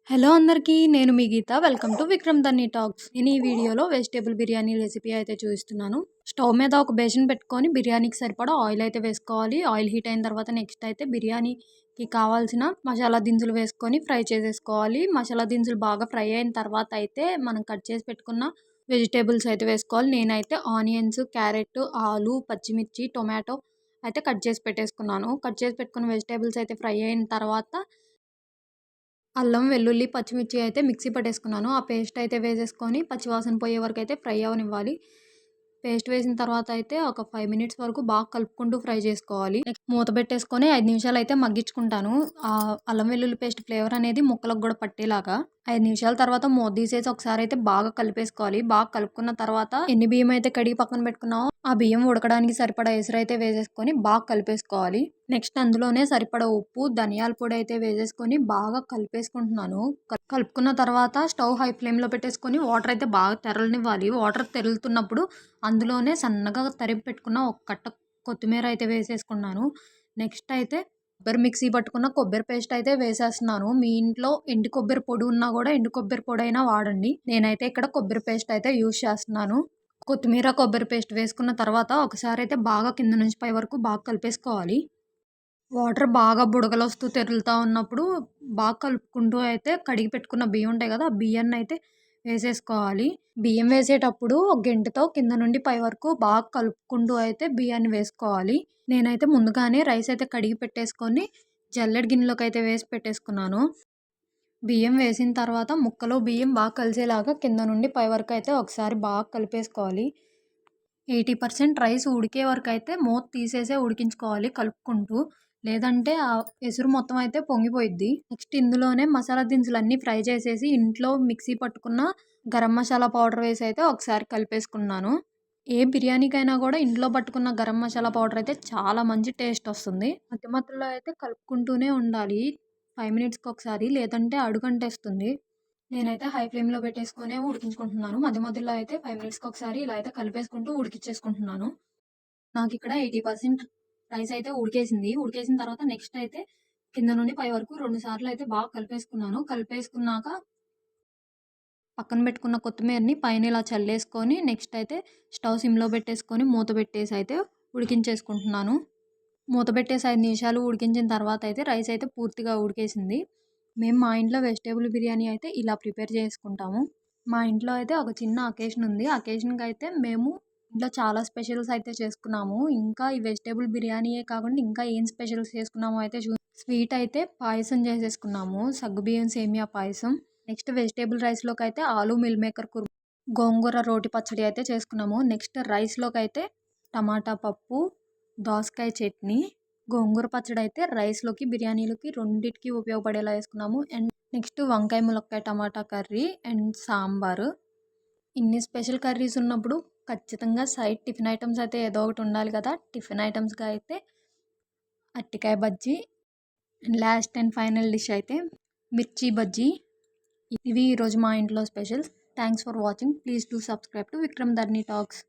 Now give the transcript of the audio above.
Hello అందరికీ నేను మీ Geeta. Welcome to Vikram Dhanni talks. నేను ఈ వీడియోలో వెజిటేబుల్ బిర్యానీ రెసిపీ అయితే చూపిస్తున్నాను. స్టవ్ మీద ఒక బేసిన్ పెట్టుకొని బిర్యానీకి సరిపడా ఆయిల్ అయితే వేసుకోవాలి. ఆయిల్ హీట్ అయిన తర్వాత నెక్స్ట్ అయితే బిర్యానీకి కావాల్సిన మసాలా దినుసులు వేసుకొని ఫ్రై చేసేసుకోవాలి. మసాలా దినుసులు బాగా ఫ్రై అయిన తర్వాత అయితే మనం కట్ చేసి పెట్టుకున్న వెజిటేబుల్స్ అయితే వేసుకోవాలి. నేనైతే ఆనియన్స్, క్యారెట్, ఆలు, పచ్చిమిర్చి, టొమాటో అయితే కట్ చేసి పెట్టేసుకున్నాను. కట్ చేసి పెట్టుకున్న వెజిటేబుల్స్ అయితే ఫ్రై అయిన తర్వాత అల్లం, వెల్లుల్లి, పచ్చిమిర్చి అయితే మిక్సీ పట్టేసుకున్నాను. ఆ పేస్ట్ అయితే వేసేసుకొని పచ్చివాసన పోయే వరకు అయితే ఫ్రై అవ్వనివ్వాలి. పేస్ట్ వేసిన తర్వాత అయితే ఒక 5 మినిట్స్ వరకు బాగా కలుపుకుంటూ ఫ్రై చేసుకోవాలి. నెక్స్ట్ మూత పెట్టేసుకొని 5 నిమిషాలు అయితే మగ్గించుకుంటాను. ఆ అల్లం వెల్లుల్లి పేస్ట్ ఫ్లేవర్ అనేది ముక్కలకు కూడా పట్టేలాగా 5 నిమిషాల తర్వాత మూత తీసేసి ఒకసారి అయితే బాగా కలిపేసుకోవాలి. బాగా కలుపుకున్న తర్వాత ఎన్ని బియ్యం అయితే కడిగి పక్కన పెట్టుకున్నామో ఆ బియ్యం ఉడకడానికి సరిపడా ఎసురు అయితే వేసేసుకొని బాగా కలిపేసుకోవాలి. నెక్స్ట్ అందులోనే సరిపడా ఉప్పు, ధనియాల పొడి అయితే వేసేసుకొని బాగా కలిపేసుకుంటున్నాను. కలుపుకున్న తర్వాత స్టవ్ హై ఫ్లేమ్లో పెట్టేసుకొని వాటర్ అయితే బాగా తెరలనివ్వాలి. వాటర్ తెరులుతున్నప్పుడు అందులోనే సన్నగా తరిగి పెట్టుకున్న ఒక కట్ట కొత్తిమీర అయితే వేసేసుకున్నాను. నెక్స్ట్ అయితే మిక్సీ పట్టుకున్న కొబ్బరి పేస్ట్ అయితే వేసేస్తున్నాను. మీ ఇంట్లో ఎండు కొబ్బరి పొడి ఉన్నా కూడా ఎండు కొబ్బరి పొడి అయినా వాడండి. నేనైతే ఇక్కడ కొబ్బరి పేస్ట్ అయితే యూజ్ చేస్తున్నాను. కొత్తిమీర, కొబ్బరి పేస్ట్ వేసుకున్న తర్వాత ఒకసారి అయితే బాగా కింద నుంచి పై వరకు బాగా కలిపేసుకోవాలి. వాటర్ బాగా బుడగలొస్తూ తెరులుతా ఉన్నప్పుడు బాగా కలుపుకుంటూ అయితే కడిగి పెట్టుకున్న బియ్యం ఉంటాయి కదా, ఆ బియ్యాన్ని అయితే వేసేసుకోవాలి. బియ్యం వేసేటప్పుడు గెంటెతో కింద నుండి పై వరకు బాగా కలుపుకుంటూ అయితే బియ్యాన్ని వేసుకోవాలి. నేనైతే ముందుగానే రైస్ అయితే కడిగి పెట్టేసుకొని జల్లెడ గిన్నెలోకి అయితే వేసి పెట్టేసుకున్నాను. బియ్యం వేసిన తర్వాత ముక్కలో బియ్యం బాగా కలిసేలాగా కింద నుండి పై వరకు అయితే ఒకసారి బాగా కలిపేసుకోవాలి. 80% రైస్ ఉడికే వరకు అయితే మూత తీసేసే ఉడికించుకోవాలి కలుపుకుంటూ. లేదంటే ఆ ఎసురు మొత్తం అయితే పొంగిపోయిద్ది. నెక్స్ట్ ఇందులోనే మసాలా దినుసులు అన్నీ ఫ్రై చేసేసి ఇంట్లో మిక్సీ పట్టుకున్న గరం మసాలా పౌడర్ వేసి అయితే ఒకసారి కలిపేసుకున్నాను. ఏ బిర్యానీకైనా కూడా ఇంట్లో పట్టుకున్న గరం మసాలా పౌడర్ అయితే చాలా మంచి టేస్ట్ వస్తుంది. మధ్య మధ్యలో అయితే కలుపుకుంటూనే ఉండాలి 5 మినిట్స్కి ఒకసారి, లేదంటే అడుగంటేస్తుంది. నేనైతే హై ఫ్లేమ్లో పెట్టేసుకునే ఉడికించుకుంటున్నాను. మధ్య మధ్యలో అయితే 5 మినిట్స్కి ఒకసారి ఇలా అయితే కలిపేసుకుంటూ ఉడికిచ్చేసుకుంటున్నాను. నాకు ఇక్కడ 80% రైస్ అయితే ఉడికేసింది. ఉడికేసిన తర్వాత నెక్స్ట్ అయితే కింద నుండి పై వరకు 2 సార్లు అయితే బాగా కలిపేసుకున్నాను. కలిపేసుకున్నాక పక్కన పెట్టుకున్న కొత్తిమీరని పైన ఇలా చల్లేసుకొని నెక్స్ట్ అయితే స్టవ్ సిమ్లో పెట్టేసుకొని మూత పెట్టేసి అయితే ఉడికించేసుకుంటున్నాను. మూత పెట్టేసి 5 నిమిషాలు ఉడికించిన తర్వాత అయితే రైస్ అయితే పూర్తిగా ఉడికేసింది. మేము మా ఇంట్లో వెజిటేబుల్ బిర్యానీ అయితే ఇలా ప్రిపేర్ చేసుకుంటాము. మా ఇంట్లో అయితే ఒక చిన్న అకేషన్ ఉంది. అకేషన్కి అయితే మేము ఇంట్లో చాలా స్పెషల్స్ అయితే చేసుకున్నాము. ఇంకా ఈ వెజిటేబుల్ బిర్యానీయే కాకుండా ఇంకా ఏం స్పెషల్స్ చేసుకున్నామో అయితే స్వీట్ అయితే పాయసం చేసేసుకున్నాము, సగ్గుబియ్యం సేమియా పాయసం. నెక్స్ట్ వెజిటేబుల్ రైస్లోకి అయితే ఆలు మిల్ మేకర్ కుర్మా, గోంగూర రోటి పచ్చడి అయితే చేసుకున్నాము. నెక్స్ట్ రైస్లోకి అయితే టమాటా పప్పు, దోసకాయ చట్నీ, గోంగూర పచ్చడి అయితే రైస్లోకి బిర్యానీలోకి రెండింటికి ఉపయోగపడేలా వేసుకున్నాము. అండ్ నెక్స్ట్ వంకాయ ములక్కాయ టమాటా కర్రీ అండ్ సాంబారు. ఇన్ని స్పెషల్ కర్రీస్ ఉన్నప్పుడు ఖచ్చితంగా సైడ్ టిఫిన్ ఐటమ్స్ అయితే ఏదో ఒకటి ఉండాలి కదా. టిఫిన్ ఐటమ్స్గా అయితే అరటికాయ bajji and last and final dish అయితే మిర్చి బజ్జీ. ఇవి ఈరోజు మా ఇంట్లో specials. Thanks for watching. Please do subscribe to Vikram Dharani talks.